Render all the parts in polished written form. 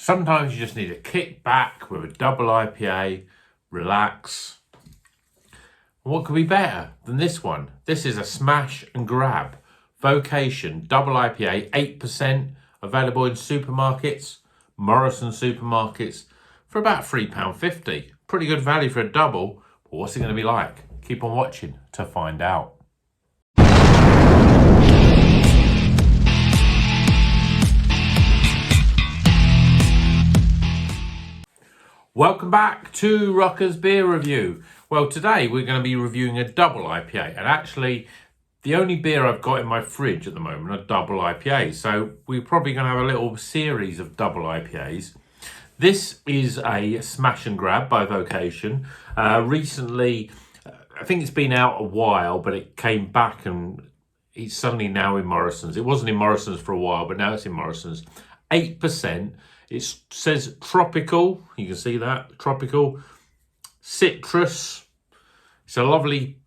Sometimes you just need to kick back with a double IPA, relax. What could be better than this one? This is a smash and grab. Vocation double IPA, 8%, available in supermarkets, Morrisons supermarkets, for about £3.50. Pretty good value for a double, but what's it going to be like? Keep on watching to find out. Welcome back to Rocker's Beer Review. Well, today we're going to be reviewing a double IPA, and actually the only beer I've got in my fridge at the moment are double IPAs, so we're probably going to have a little series of double IPAs. This is a smash and grab by Vocation. Recently, I think it's been out a while, but it came back and it's suddenly now in Morrisons. It wasn't in Morrisons for a while, but now it's in Morrisons. 8%. It says tropical, you can see that, tropical, citrus. It's a lovely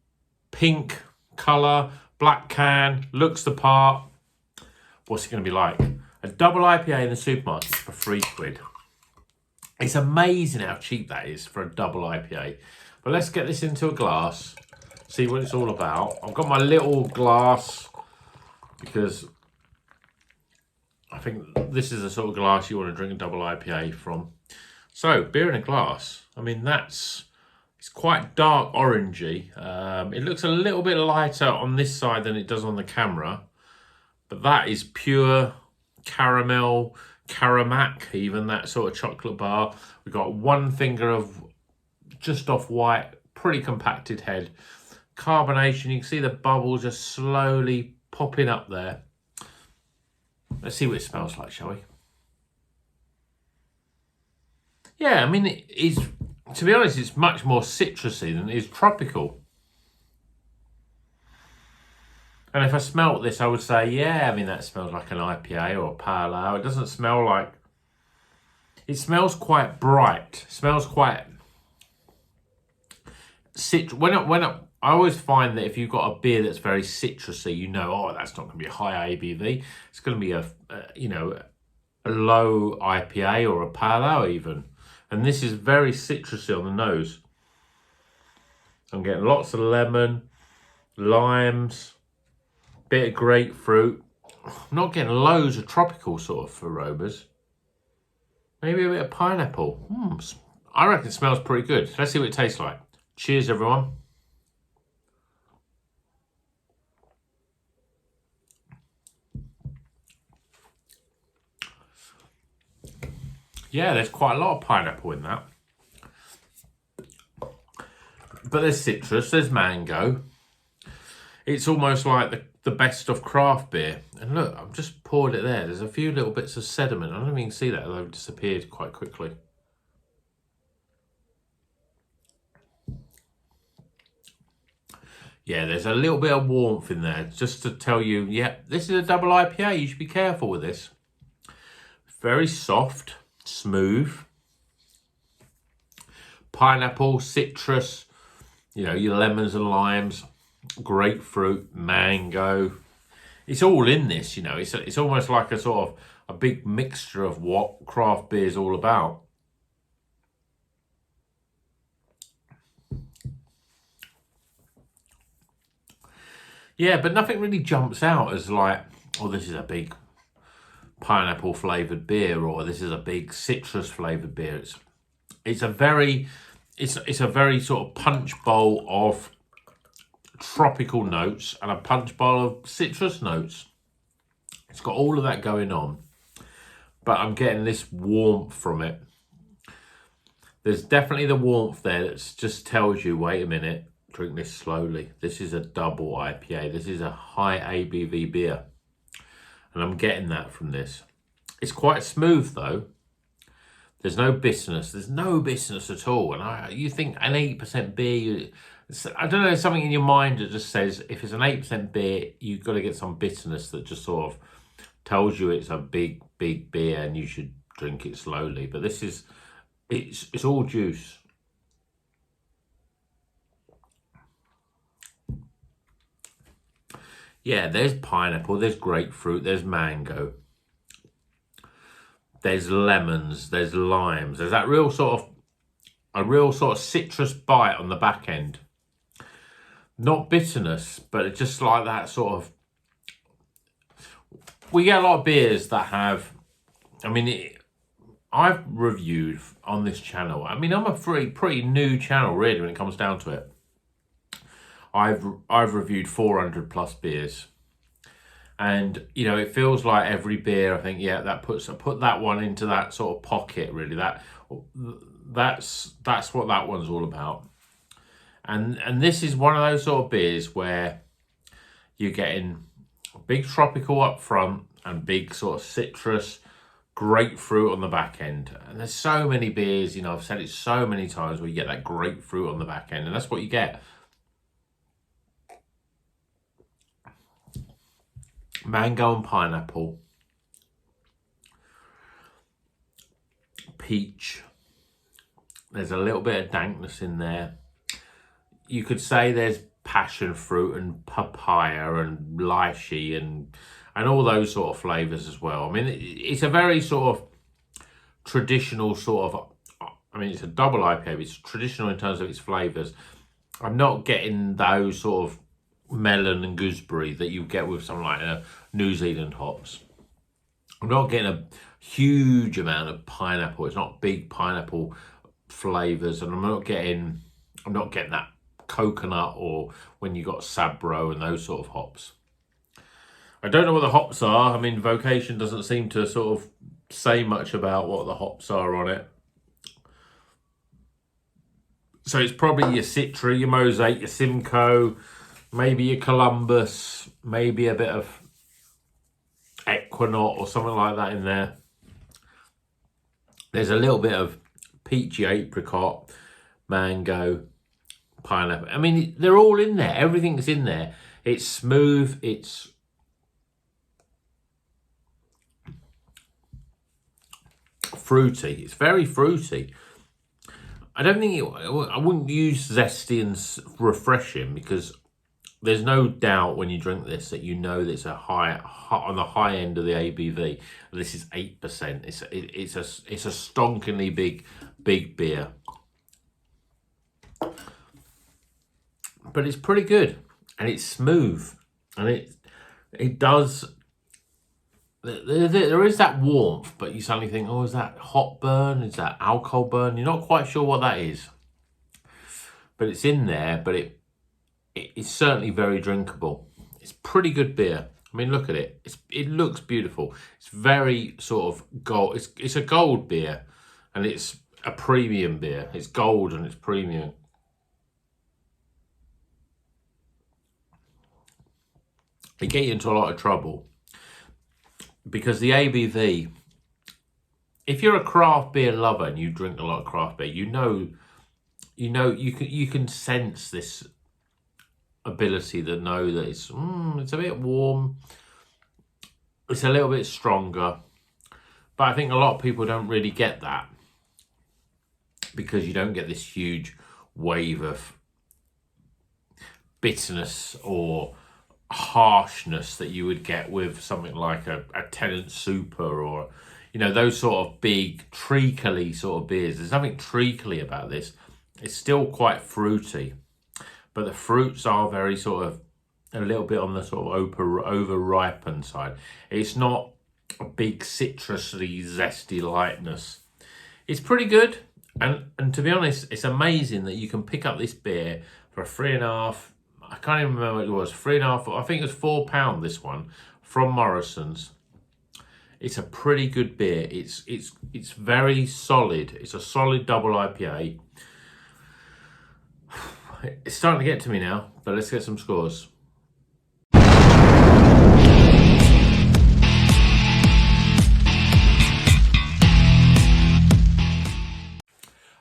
pink colour, black can, looks the part. What's it going to be like? A double IPA in the supermarket for £3. It's amazing how cheap that is for a double IPA. But let's get this into a glass, see what it's all about. I've got my little glass because I think this is the sort of glass you want to drink a double IPA from. So, beer in a glass. I mean, it's quite dark orangey. It looks a little bit lighter on this side than it does on the camera. But that is pure caramel, Caramac, even that sort of chocolate bar. We've got one finger of just off white, pretty compacted head. Carbonation, you can see the bubbles just slowly popping up there. Let's see what it smells like, shall we? Yeah, I mean, it is, to be honest, it's much more citrusy than it is tropical. And if I smelt this, I would say, yeah, I mean, that smells like an IPA or a pale ale. It doesn't smell like... It smells quite bright. It smells quite... I always find that if you've got a beer that's very citrusy, you know, oh, that's not going to be a high ABV. It's going to be a low IPA or a pale ale even. And this is very citrusy on the nose. I'm getting lots of lemon, limes, bit of grapefruit. I'm not getting loads of tropical sort of aromas. Maybe a bit of pineapple. I reckon it smells pretty good. Let's see what it tastes like. Cheers, everyone. Yeah, there's quite a lot of pineapple in that. But there's citrus, there's mango. It's almost like the best of craft beer. And look, I've just poured it there. There's a few little bits of sediment. I don't even see that, although it disappeared quite quickly. Yeah, there's a little bit of warmth in there, just to tell you, yeah, this is a double IPA. You should be careful with this. Very soft, smooth. Pineapple, citrus, your lemons and limes, grapefruit, mango. It's all in this, It's almost like a sort of a big mixture of what craft beer is all about. Yeah, but nothing really jumps out as like, oh, this is a big pineapple flavoured beer, or this is a big citrus flavoured beer. It's a very sort of punch bowl of tropical notes and a punch bowl of citrus notes. It's got all of that going on, but I'm getting this warmth from it. There's definitely the warmth there that just tells you, wait a minute, drink this slowly. This is a double IPA. This is a high ABV beer. And I'm getting that from this. It's quite smooth though. There's no bitterness. There's no bitterness at all. And you think an 8% beer, I don't know, something in your mind that just says if it's an 8% beer, you've got to get some bitterness that just sort of tells you it's a big, big beer and you should drink it slowly. But this is, it's all juice. Yeah, there's pineapple, there's grapefruit, there's mango. There's lemons, there's limes. There's that real sort of citrus bite on the back end. Not bitterness, but it's just like that sort of. We get a lot of beers that have. I mean, I've reviewed on this channel. I mean, I'm a pretty new channel really when it comes down to it. I've reviewed 400 plus beers. And, you know, it feels like every beer, I think, yeah, I put that one into that sort of pocket, really. That's what that one's all about. And this is one of those sort of beers where you're getting big tropical up front and big sort of citrus, grapefruit on the back end. And there's so many beers, you know, I've said it so many times, where you get that grapefruit on the back end, and that's what you get. Mango and pineapple, peach. There's a little bit of dankness in there. You could say there's passion fruit and papaya and lychee and all those sort of flavours as well. I mean, it's a very sort of traditional sort of. I mean, it's a double IPA, but it's traditional in terms of its flavours. I'm not getting those sort of melon and gooseberry that you get with something like New Zealand hops. I'm not getting a huge amount of pineapple. It's not big pineapple flavours, and I'm not getting that coconut or when you got Sabro and those sort of hops. I don't know what the hops are. I mean, Vocation doesn't seem to sort of say much about what the hops are on it. So it's probably your Citra, your Mosaic, your Simcoe, maybe your Columbus, maybe a bit of Equinaut or something like that in there. There's a little bit of peachy apricot, mango, pineapple. I mean, they're all in there. Everything's in there. It's smooth. It's fruity. It's very fruity. I don't think I wouldn't use zesty and refreshing, because there's no doubt when you drink this that you know that it's on the high end of the ABV. This is 8%. It's a stonkingly big beer, but it's pretty good and it's smooth, and it does. There is that warmth, but you suddenly think, oh, is that hot burn? Is that alcohol burn? You're not quite sure what that is, but it's in there. But it's certainly very drinkable. It's pretty good beer. I mean, look at it. It looks beautiful. It's very sort of gold. It's a gold beer, and it's a premium beer. It's gold and it's premium. It get you into a lot of trouble, because the ABV, if you're a craft beer lover and you drink a lot of craft beer, you can sense this ability to know that it's a bit warm, it's a little bit stronger. But I think a lot of people don't really get that, because you don't get this huge wave of bitterness or harshness that you would get with something like a Tennant Super, or, you know, those sort of big treacly sort of beers. There's nothing treacly about this. It's still quite fruity, but the fruits are very sort of a little bit on the sort of over ripened side. It's not a big citrusy, zesty lightness. It's pretty good, and to be honest, it's amazing that you can pick up this beer for £3.50. I can't even remember what it was. £3.50. I think it was £4. This one from Morrisons. It's a pretty good beer. It's very solid. It's a solid double IPA. It's starting to get to me now, but let's get some scores.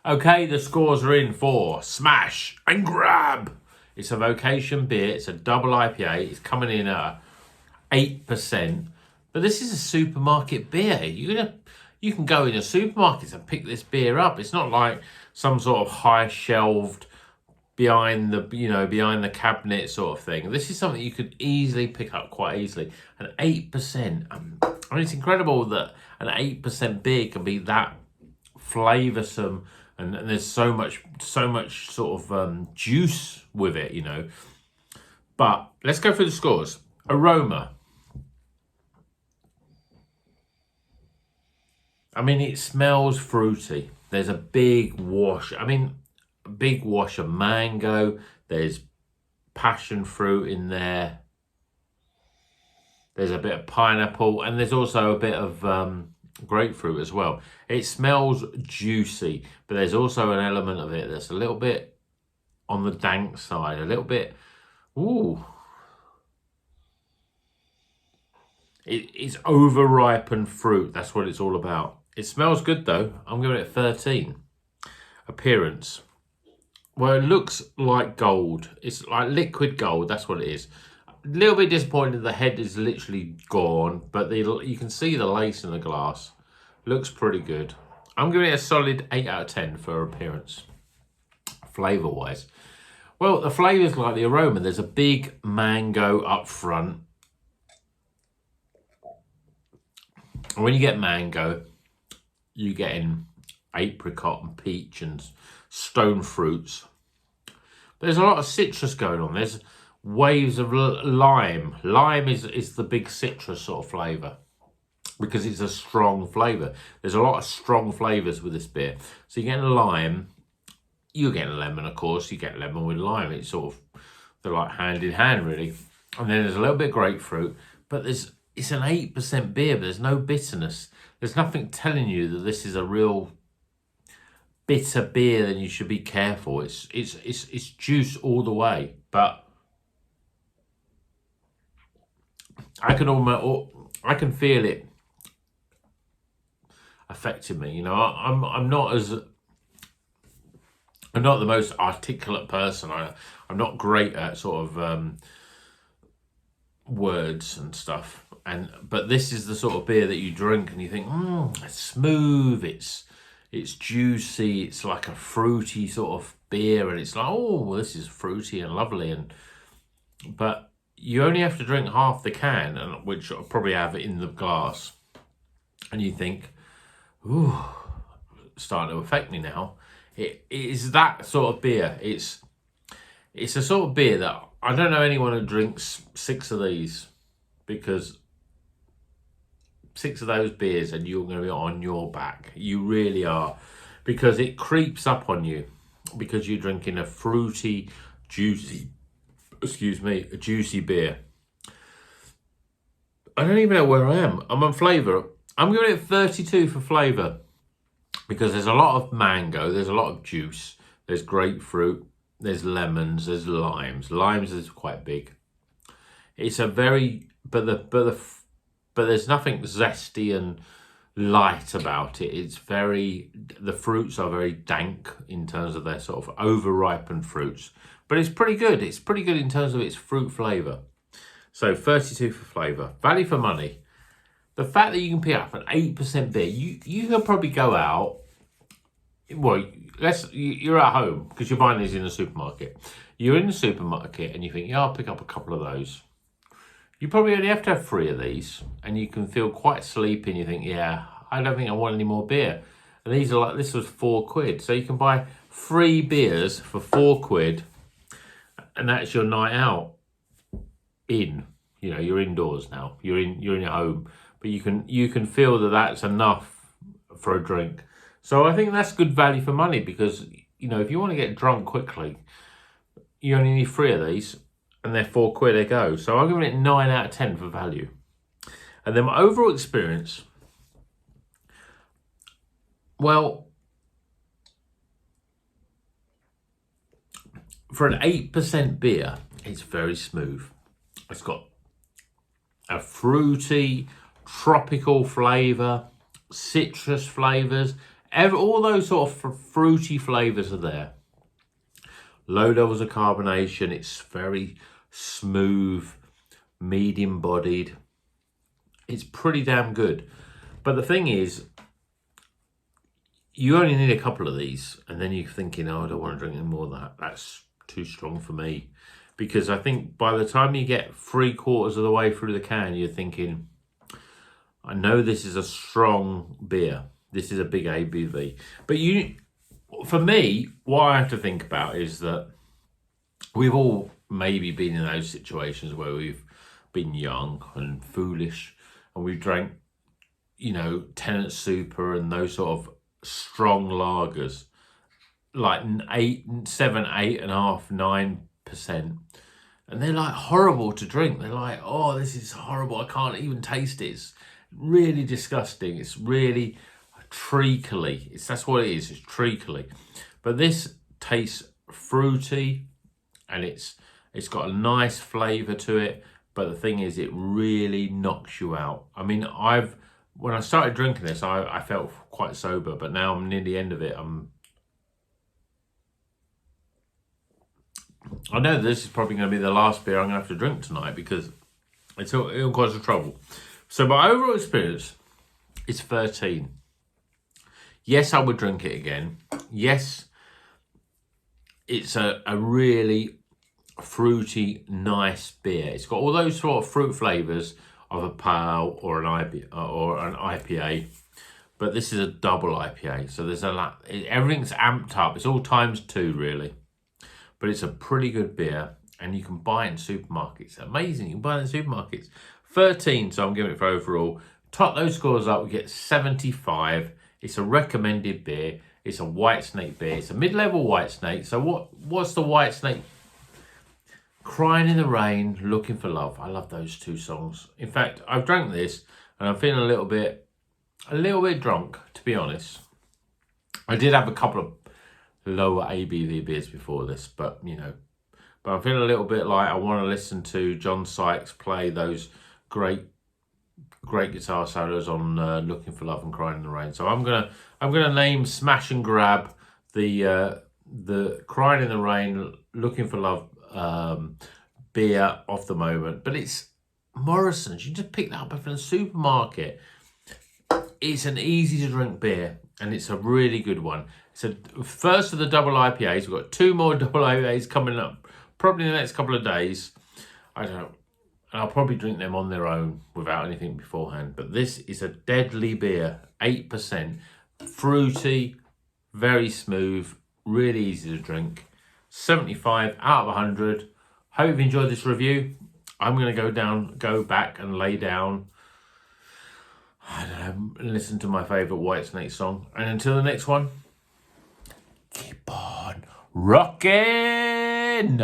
Okay, the scores are in for Smash and Grab. It's a Vocation beer. It's a double IPA. It's coming in at 8%. But this is a supermarket beer. You can go in a supermarket and pick this beer up. It's not like some sort of high shelved behind the cabinet sort of thing. This is something you could easily pick up quite easily. And 8%. I mean, it's incredible that an 8% beer can be that flavoursome, and there's so much sort of juice with it, you know. But let's go through the scores. Aroma. I mean, it smells fruity. There's a big wash. I mean, a big wash of mango. There's passion fruit in there. There's a bit of pineapple, and there's also a bit of grapefruit as well. It smells juicy, but there's also an element of it that's a little bit on the dank side, a little bit, ooh. It's over-ripened fruit. That's what it's all about. It smells good though. I'm giving it 13. Appearance. Well, it looks like gold. It's like liquid gold. That's what it is. A little bit disappointed the head is literally gone, but you can see the lace in the glass. Looks pretty good. I'm giving it a solid 8 out of 10 for appearance. Flavour-wise. Well, the flavour's like the aroma. There's a big mango up front. And when you get mango, you get in apricot and peach and stone fruits. But there's a lot of citrus going on. There's waves of lime. Lime is the big citrus sort of flavour because it's a strong flavour. There's a lot of strong flavours with this beer. So you're getting lime. You're getting lemon, of course. You get lemon with lime. It's sort of, they're like hand in hand, really. And then there's a little bit of grapefruit. But it's an 8% beer, but there's no bitterness. There's nothing telling you that this is a real bitter beer, then you should be careful. It's juice all the way. But I can feel it affecting me. You know, I'm not the most articulate person. I'm not great at sort of words and stuff. But this is the sort of beer that you drink and you think, it's smooth, it's juicy, it's like a fruity sort of beer, and it's like, oh, this is fruity and lovely. But you only have to drink half the can, which I'll probably have it in the glass, and you think, ooh, it's starting to affect me now. It is that sort of beer. It's a sort of beer that I don't know anyone who drinks 6 of these, because 6 of those beers and you're going to be on your back. You really are, because it creeps up on you because you're drinking a fruity, juicy, a juicy beer. I don't even know where I am. I'm on flavour. I'm giving it 32 for flavour because there's a lot of mango, there's a lot of juice, there's grapefruit, there's lemons, there's limes. Limes is quite big. It's a very, but there's nothing zesty and light about it. It's the fruits are very dank in terms of their sort of over-ripened fruits. But it's pretty good. It's pretty good in terms of its fruit flavour. So 32 for flavour. Value for money. The fact that you can pick up an 8% beer, you can probably go out. Well, you're at home because you're buying these in the supermarket. You're in the supermarket and you think, yeah, I'll pick up a couple of those. You probably only have to have 3 of these, and you can feel quite sleepy and you think, yeah, I don't think I want any more beer. And these are like, this was £4. So you can buy 3 beers for £4, and that's your night out in. You know, you're indoors now. You're in your home, but you can feel that that's enough for a drink. So I think that's good value for money because, you know, if you want to get drunk quickly, you only need 3 of these. And they're £4 they go. So I'm giving it 9 out of 10 for value. And then my overall experience, well, for an 8% beer, it's very smooth. It's got a fruity, tropical flavour, citrus flavours, all those sort of fruity flavours are there. Low levels of carbonation. It's very smooth, medium bodied. It's pretty damn good. But the thing is, you only need a couple of these, and then you're thinking, oh, I don't want to drink any more of that. That's too strong for me. Because I think by the time you get 3/4 of the way through the can, you're thinking, I know this is a strong beer. This is a big ABV. But for me, what I have to think about is that we've all maybe been in those situations where we've been young and foolish and we've drank, Tenant Super and those sort of strong lagers, like 8.5, 9%. And they're like horrible to drink. They're like, oh, this is horrible. I can't even taste it. It's really disgusting. It's really treacly. That's what it is. It's treacly. But this tastes fruity and it's got a nice flavour to it. But the thing is, it really knocks you out. I mean, when I started drinking this, I felt quite sober, but now I'm near the end of it. I know this is probably going to be the last beer I'm going to have to drink tonight because it'll cause trouble. So my overall experience is 13. Yes, I would drink it again. Yes, it's a really fruity, nice beer. It's got all those sort of fruit flavours of a pale or an IPA, but this is a double IPA. So there's everything's amped up. It's all ×2 really. But it's a pretty good beer, and you can buy it in supermarkets. Amazing, you can buy it in supermarkets. 13, so I'm giving it for overall. Top those scores up, we get 75. It's a recommended beer. It's a white snake beer. It's a mid-level white snake. So what's the white snake? Crying in the Rain, Looking for Love. I love those two songs. In fact, I've drank this, and I'm feeling a little bit drunk, to be honest. I did have a couple of lower ABV beers before this, but I'm feeling a little bit like I want to listen to John Sykes play those great guitar solos on Looking for Love and Crying in the Rain. So I'm gonna name smash and grab the Crying in the Rain, Looking for Love beer off the moment, but it's Morrisons. You just pick that up from the supermarket. It's an easy to drink beer, and it's a really good one. So first of the double IPAs, we've got 2 more double IPAs coming up probably in the next couple of days. I don't know. And I'll probably drink them on their own without anything beforehand. But this is a deadly beer, 8%. Fruity, very smooth, really easy to drink. 75 out of 100. Hope you've enjoyed this review. I'm going to go back and lay down, I don't know, and listen to my favourite Whitesnake song. And until the next one, keep on rocking.